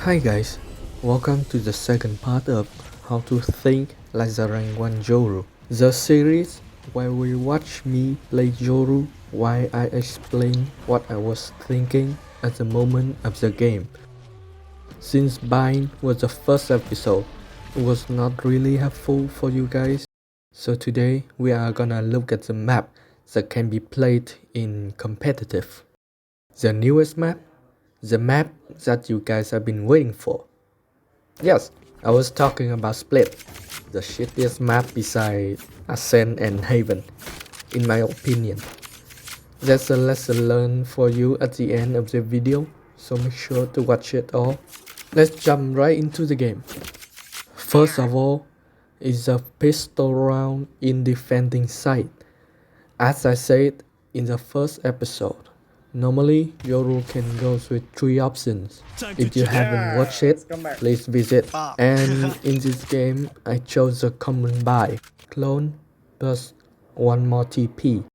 Hi guys, welcome to the second part of How to Think Like the Rank 1 Yoru, the series where we watch me play Yoru while I explain what I was thinking at the moment of the game. Since buying was the first episode, it was not really helpful for you guys, so today we are gonna look at the map that can be played in competitive. The newest map, the map that you guys have been waiting for. Yes, I was talking about Split, the shittiest map beside Ascent and Haven, in my opinion. There's a lesson learned for you at the end of the video, so make sure to watch it all. Let's jump right into the game. First of all, is a pistol round in defending side. As I said in the first episode, normally Yoru can go with 3 options. If you haven't watched it, please visit. And in this game, I chose a common buy, clone plus 1 more TP.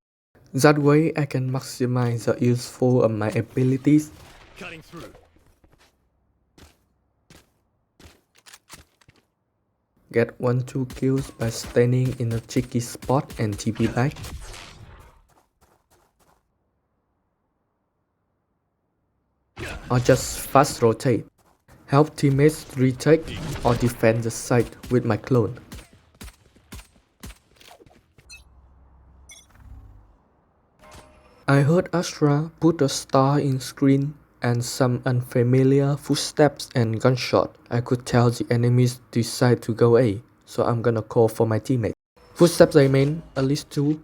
That way I can maximize the useful of my abilities. Get 1-2 kills by standing in a tricky spot and TP back. Or just fast rotate. Help teammates retake or defend the site with my clone. I heard Astra put a star in screen and some unfamiliar footsteps and gunshot. I could tell the enemies decide to go A, so I'm gonna call for my teammate. Footsteps I mean, at least 2.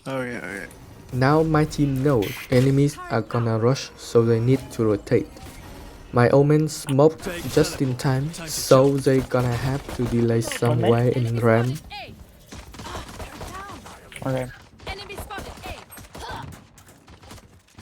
Okay. Now my team knows enemies are gonna rush, so they need to rotate. My omen smoked just in time, so they gonna have to delay somewhere in ramp. Okay.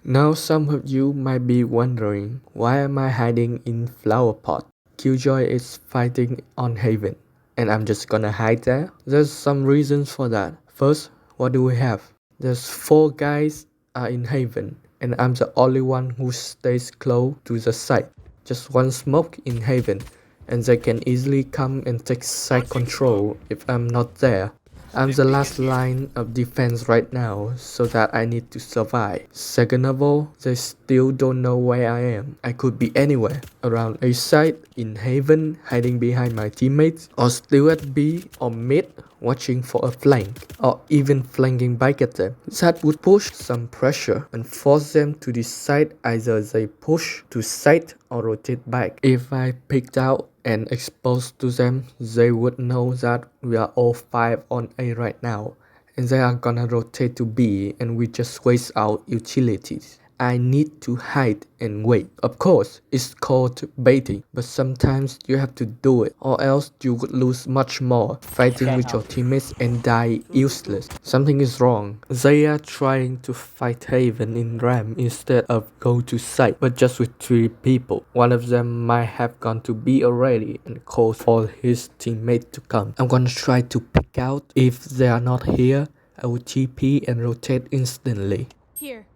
Now some of you might be wondering, why am I hiding in flower pot? Killjoy is fighting on Haven, and I'm just gonna hide there? There's some reasons for that. First, what do we have? There's 4 guys are in Haven, and I'm the only one who stays close to the site. Just 1 smoke in Haven, and they can easily come and take site control if I'm not there. I'm the last line of defense right now, so that I need to survive. Second of all, they still don't know where I am. I could be anywhere, around A site, in Haven, hiding behind my teammates, or still at B or mid, watching for a flank, or even flanking back at them. That would push some pressure and force them to decide either they push to site or rotate back. If I picked out and exposed to them, they would know that we are all 5 on A right now, and they are gonna rotate to B and we just waste our utilities. I need to hide and wait. Of course, it's called baiting, but sometimes you have to do it, or else you would lose much more fighting with your teammates and die useless. Something is wrong. They are trying to fight Haven in RAM instead of go to site, but just with 3 people. One of them might have gone to B already and called for his teammate to come. I'm gonna try to pick out. If they are not here, I will TP and rotate instantly. Here.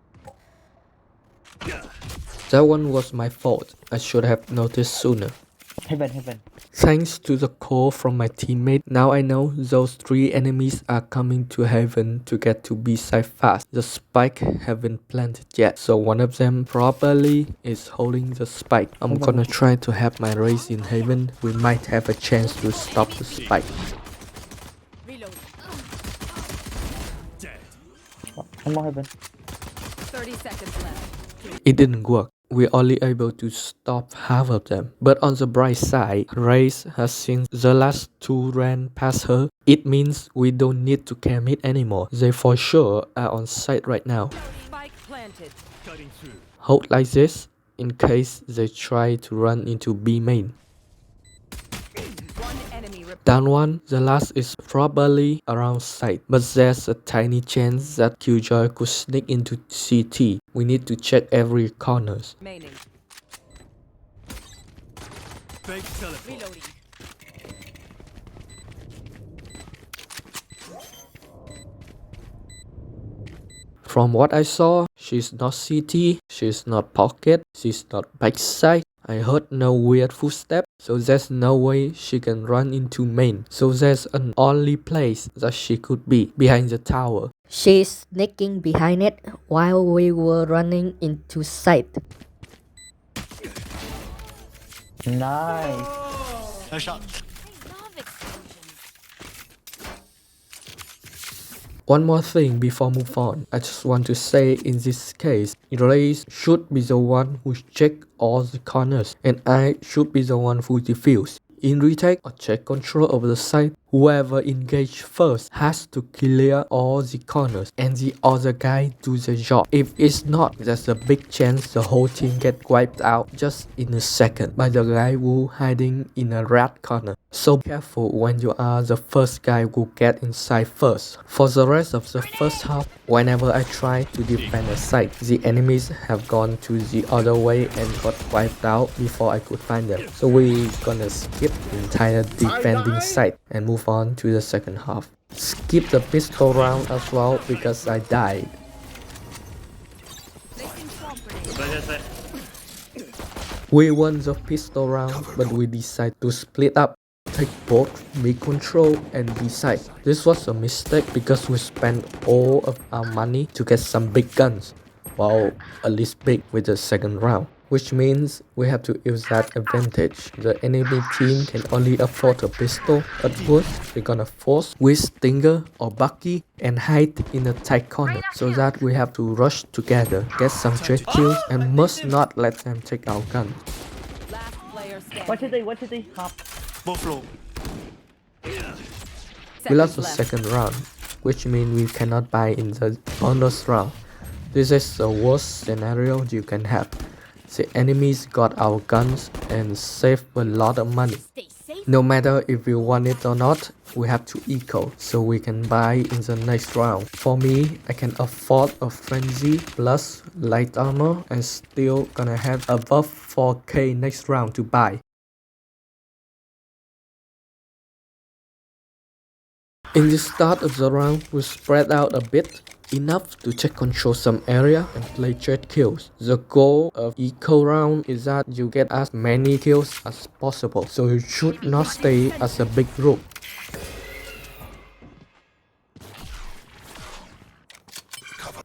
That one was my fault. I should have noticed sooner. Heaven. Thanks to the call from my teammate, now I know those 3 enemies are coming to Haven to get to B side fast. The spike haven't planted yet, so one of them probably is holding the spike. I'm gonna try to have my race in Haven. We might have a chance to stop the spike. Reload. One more heaven. 30 seconds left. It didn't work. We're only able to stop half of them. But on the bright side, Race has seen the last 2 ran past her. It means we don't need to camp it anymore. They for sure are on site right now. Spike planted. Hold like this in case they try to run into B main. One enemy Down 1, the last is probably around site, but there's a tiny chance that Killjoy could sneak into CT. We need to check every corners. remaining. Reloading. From what I saw, she's not CT, she's not pocket, she's not backside. I heard no weird footstep, so there's no way she can run into main. So there's an only place that she could be, behind the tower. She's sneaking behind it while we were running into sight. Nice. Nice shot. One more thing before move on, I just want to say in this case, Raze should be the one who check all the corners and I should be the one who defuse. In retake or check control over the site, whoever engage first has to clear all the corners and the other guy do the job. If it's not, there's a big chance the whole team get wiped out just in a second by the guy who hiding in a red corner. So be careful when you are the first guy who get inside first. For the rest of the first half, whenever I try to defend a site, the enemies have gone to the other way and got wiped out before I could find them. So we're gonna skip the entire defending site and move on to the second half. Skip the pistol round as well because I died. We won the pistol round, but we decided to split up, take both B control and B side. This was a mistake because we spent all of our money to get some big guns, well, at least big with the second round. Which means we have to use that advantage. The enemy team can only afford a pistol. At worst, they're gonna force with Stinger or Bucky and hide in a tight corner. So that we have to rush together, get some straight kills and must not let them take our gun. Last player standing. What should they hop? Both low. We lost the Seconds left. second round, which means we cannot buy in the bonus round. This is the worst scenario you can have. The enemies got our guns and saved a lot of money. No matter if we want it or not, we have to eco so we can buy in the next round. For me, I can afford a frenzy plus light armor and still gonna have above 4k next round to buy. In the start of the round, we spread out a bit, enough to take control some area and play trade kills. The goal of eco round is that you get as many kills as possible, so you should not stay as a big group.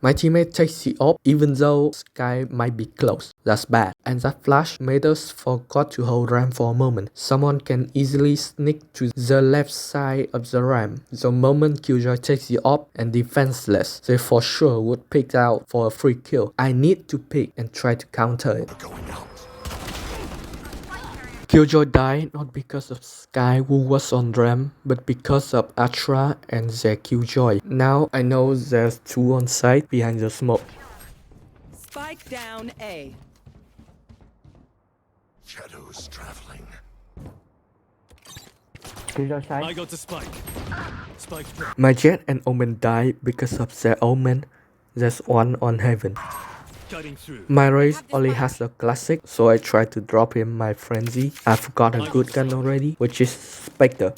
My teammate takes the op even though Sky might be close. That's bad. And that flash made us forgot to hold ramp for a moment. Someone can easily sneak to the left side of the ramp. The moment Killjoy takes the op and defenseless, they for sure would pick out for a free kill. I need to pick and try to counter it. Killjoy died not because of Sky who was on ramp, but because of Atra and their Killjoy. Now I know there's two on site behind the smoke. Spike down A. Shadows traveling. Killjoy I side. got the spike. Spike drop. My Jet and Omen died because of their Omen. There's one on Heaven. Cutting through. My race only has a classic, so I tried to drop him my frenzy. I've got a good gun already, which is Spectre.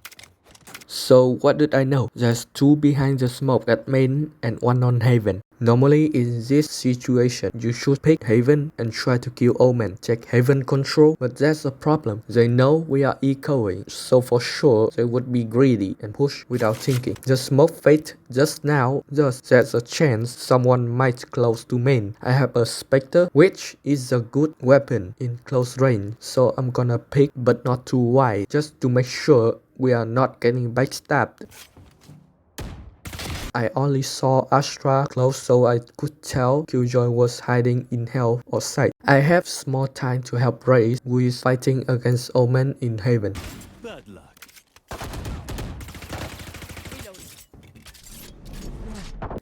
So what did I know? There's two behind the smoke at main and one on Haven. Normally in this situation, you should pick Haven and try to kill Omen, take Haven control, but that's a problem. They know we are ecoing, so for sure they would be greedy and push without thinking. The smoke fade just now, thus there's a chance someone might close to main. I have a Spectre, which is a good weapon in close range, so I'm gonna pick but not too wide, just to make sure we are not getting backstabbed. I only saw Astra close so I could tell Killjoy was hiding in hell or sight. I have small time to help Raze, who is fighting against Omen in Haven. Bad luck.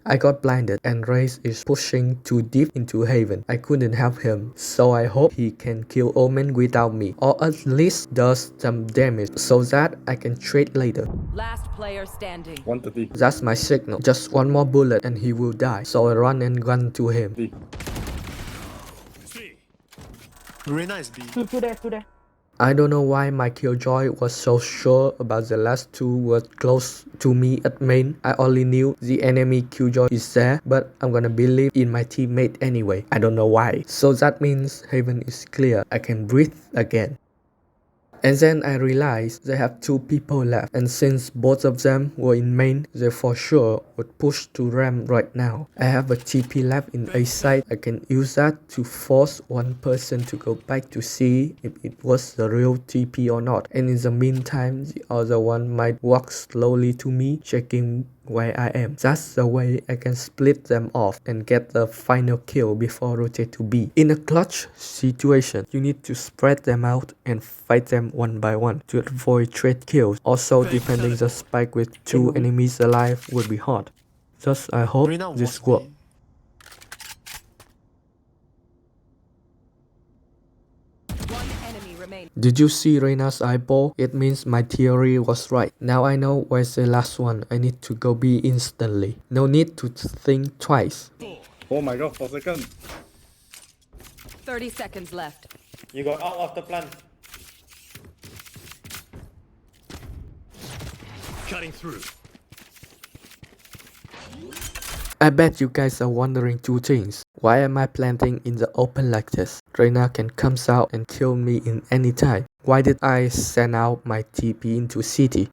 I got blinded and Raze is pushing too deep into Haven. I couldn't help him, so I hope he can kill Omen without me, or at least does some damage so that I can trade later. Last player standing. 130. That's my signal. Just one more bullet and he will die, so I run and gun to him. Reyna is B. Two there. I don't know why my killjoy was so sure about the last two were close to me at main. I only knew the enemy killjoy is there, but I'm gonna believe in my teammate anyway. I don't know why. So that means heaven is clear. I can breathe again. And then I realized they have two people left, and since both of them were in main, they for sure would push to ramp right now. I have a TP left in A side. I can use that to force one person to go back to see if it was the real TP or not. And in the meantime, the other one might walk slowly to me, checking where I am. That's the way I can split them off and get the final kill before rotate to B. In a clutch situation, you need to spread them out and fight them one by one to avoid trade kills. Also, defending the spike with two enemies alive would be hard. Thus, I hope Reyna this was works. me. One enemy remaining. Did you see Reyna's eyeball? It means my theory was right. Now I know where's the last one. I need to go B instantly. No need to think twice. Oh my god, 4 seconds. 30 seconds left. You got out of the plan. Cutting through. I bet you guys are wondering two things. Why am I planting in the open like this? Reyna can come out and kill me in any time. Why did I send out my TP into city?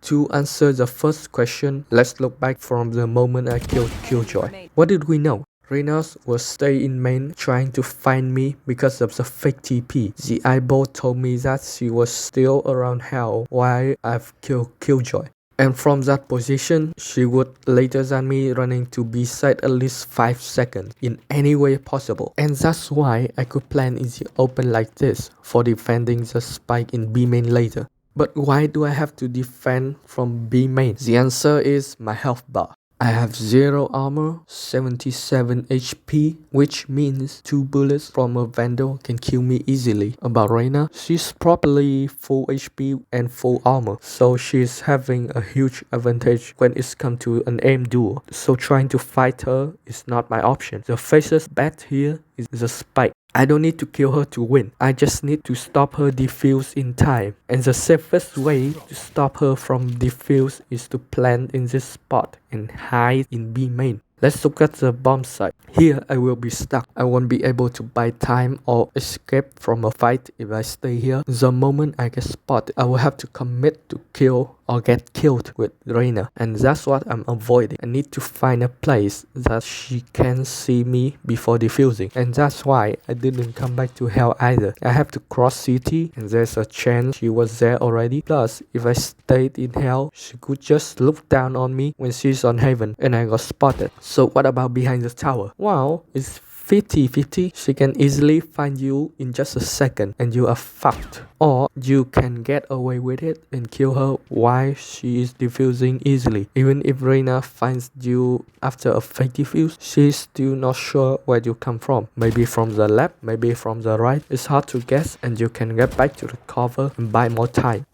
To answer the first question, let's look back from the moment I killed Killjoy. What did we know? Reyna will stay in main trying to find me because of the fake TP. The eyeball told me that she was still around hell while I've killed Killjoy. And from that position, she would later than me running to B side at least 5 seconds in any way possible. And that's why I could plan in the open like this for defending the spike in B main later. But why do I have to defend from B main? The answer is my health bar. I have 0 armor, 77 HP, which means 2 bullets from a Vandal can kill me easily. About Reyna, she's probably full HP and full armor, so she's having a huge advantage when it's come to an aim duel. So trying to fight her is not my option. The fastest bet here is the spike. I don't need to kill her to win. I just need to stop her defuse in time. And the safest way to stop her from defuse is to plant in this spot and hide in B main. Let's look at the bomb site. Here I will be stuck. I won't be able to buy time or escape from a fight if I stay here. The moment I get spotted, I will have to commit to kill or get killed with Reyna, and that's what I'm avoiding. I need to find a place that she can see me before defusing, and that's why I didn't come back to hell either. I have to cross city and there's a chance she was there already. Plus, if I stayed in hell, she could just look down on me when she's on heaven and I got spotted. So what about behind the tower? Wow, it's 50-50. She can easily find you in just a second and you are fucked. Or you can get away with it and kill her while she is defusing easily. Even if Reyna finds you after a fake defuse, she's still not sure where you come from. Maybe from the left, maybe from the right. It's hard to guess and you can get back to the cover and buy more time.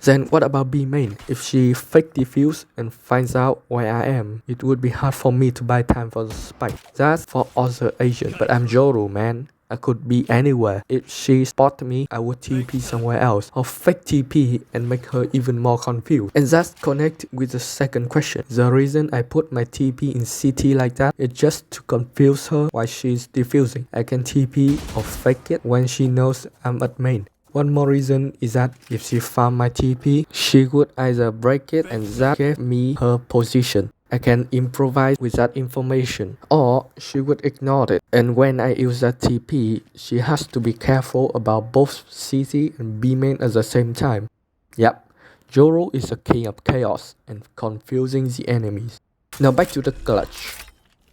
Then what about B main? If she fake defuse and finds out where I am, it would be hard for me to buy time for the spike. That's for other agents, but I'm Yoru, man. I could be anywhere. If she spot me, I would TP somewhere else or fake TP and make her even more confused. And that's connect with the second question. The reason I put my TP in CT like that is just to confuse her while she's defusing. I can TP or fake it when she knows I'm at main. One more reason is that if she found my TP, she would either break it and that gave me her position. I can improvise with that information, or she would ignore it. And when I use that TP, she has to be careful about both CT and B main at the same time. Yep, Yoru is the king of chaos and confusing the enemies. Now back to the clutch.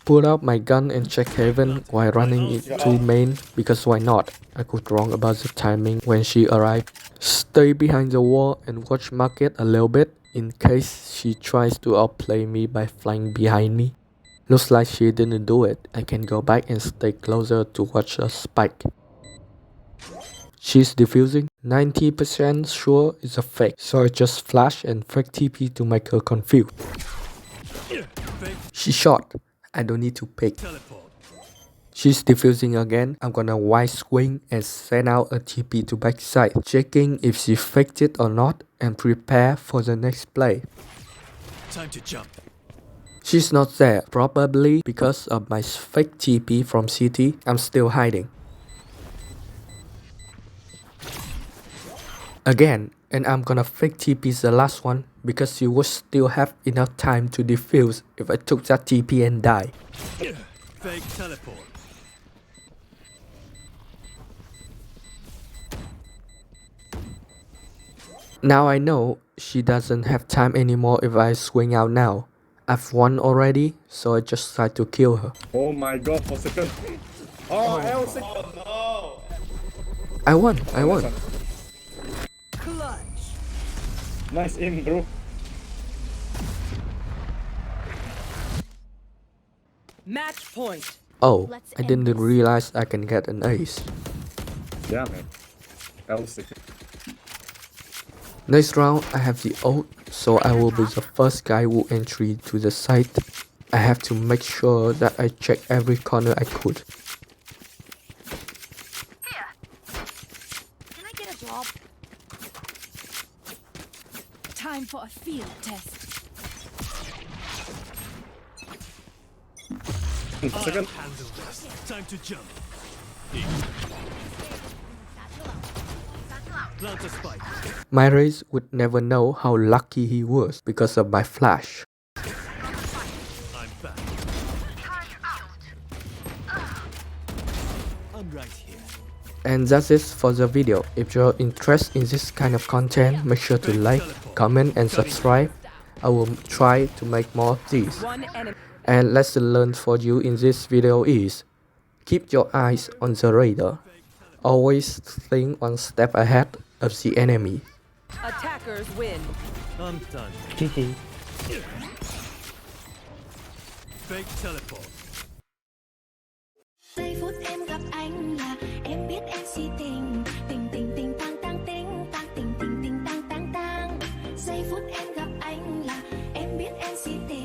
Pull out my gun and check heaven while running into main because why not? I could wrong about the timing when she arrived. Stay behind the wall and watch market a little bit in case she tries to outplay me by flying behind me. Looks like she didn't do it. I can go back and stay closer to watch a spike. She's defusing. 90% sure it's a fake, so I just flash and fake TP to make her confused. She shot. I don't need to pick. Teleport. She's defusing again. I'm gonna wide swing and send out a TP to backside, checking if she faked it or not and prepare for the next play. Time to jump. She's not there, probably because of my fake TP from CT. I'm still hiding. Again, and I'm gonna fake TP the last one because you would still have enough time to defuse if I took that TP and die. Fake teleport. Now I know she doesn't have time anymore if I swing out now. I've won already, so I just try to kill her. Oh my god, 4 seconds. Oh, L6. I won. Clutch. Nice aim, bro. Match point. Oh, I didn't realize I can get an ace. Yeah, man. L6. Next round, I have the ult, so I will be the first guy who entry to the site. I have to make sure that I check every corner I could. Can I get a job? Time for a field test. second. Handle this. Time to jump. Plant a spike. My race would never know how lucky he was because of my flash. I'm back. I'm right here. And that's it for the video. If you're interested in this kind of content, make sure to like, comment and subscribe. I will try to make more of these. One enemy. And lesson learned for you in this video is, keep your eyes on the radar. Always think one step ahead of the enemy. Attackers win. I'm done. GG. Fake teleport. Giây phút em gặp anh là em biết em si tình tình tình tình tang tang tình tang tình tình tình tang tang tang. Giây phút em gặp anh là em biết em si tình.